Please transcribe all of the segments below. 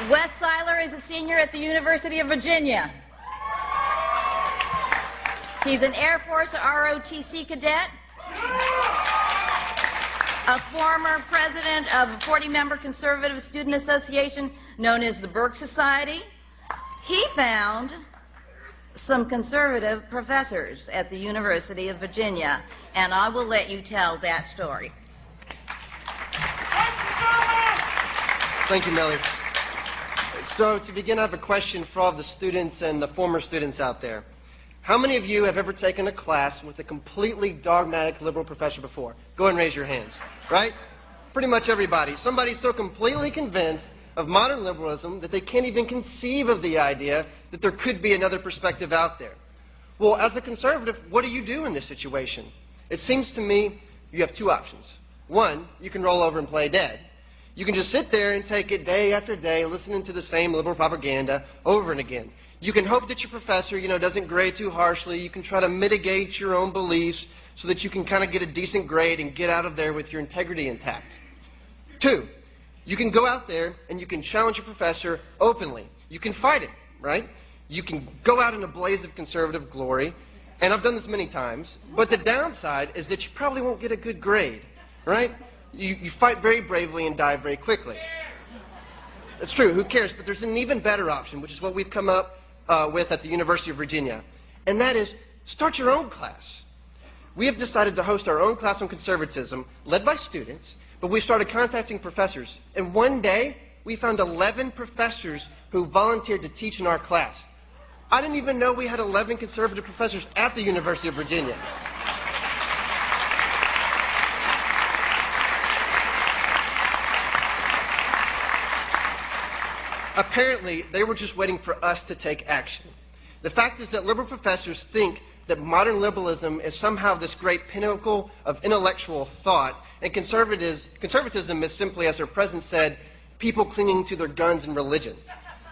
Wes Siler is a senior at the University of Virginia. He's an Air Force ROTC cadet, a former president of a 40-member conservative student association known as the Burke Society. He found some conservative professors at the University of Virginia, and I will let you tell that story. Thank you, Melly. So to begin, I have a question for all the students and the former students out there. How many of you have ever taken a class with a completely dogmatic liberal professor before? Go ahead and raise your hands, right? Pretty much everybody. Somebody so completely convinced of modern liberalism that they can't even conceive of the idea that there could be another perspective out there. Well, as a conservative, what do you do in this situation? It seems to me you have two options. One, you can roll over and play dead. You can just sit there and take it day after day, listening to the same liberal propaganda over and again. You can hope that your professor, doesn't grade too harshly. You can try to mitigate your own beliefs so that you can kind of get a decent grade and get out of there with your integrity intact. Two, you can go out there and you can challenge your professor openly. You can fight it, right? You can go out in a blaze of conservative glory, and I've done this many times, but the downside is that you probably won't get a good grade, right? You fight very bravely and die very quickly. That's true, who cares? But there's an even better option, which is what we've come up with at the University of Virginia, and that is start your own class. We have decided to host our own class on conservatism, led by students, but we started contacting professors, and one day we found 11 professors who volunteered to teach in our class. I didn't even know we had 11 conservative professors at the University of Virginia. Apparently, they were just waiting for us to take action. The fact is that liberal professors think that modern liberalism is somehow this great pinnacle of intellectual thought, and conservatism is simply, as our president said, people clinging to their guns and religion.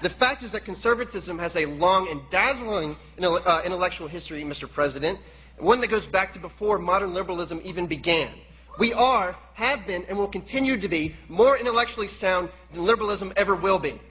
The fact is that conservatism has a long and dazzling intellectual history, Mr. President, one that goes back to before modern liberalism even began. We are, have been, and will continue to be more intellectually sound than liberalism ever will be.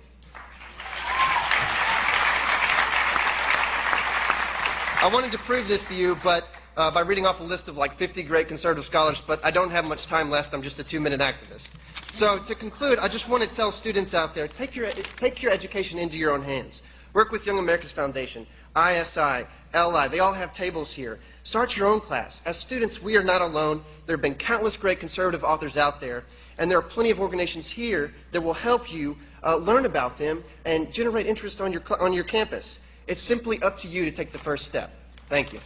I wanted to prove this to you, but by reading off a list of like 50 great conservative scholars, but I don't have much time left. I'm just a 2-minute activist. So to conclude, I just want to tell students out there, take your education into your own hands. Work with Young America's Foundation, ISI, LI. They all have tables here. Start your own class. As students, we are not alone. There have been countless great conservative authors out there, and there are plenty of organizations here that will help you learn about them and generate interest on your campus. It's simply up to you to take the first step. Thank you.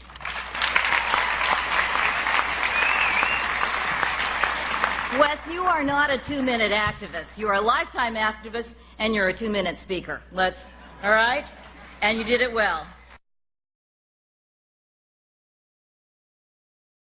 Wes, you are not a 2-minute activist. You are a lifetime activist, and you're a 2-minute speaker. All right? And you did it well.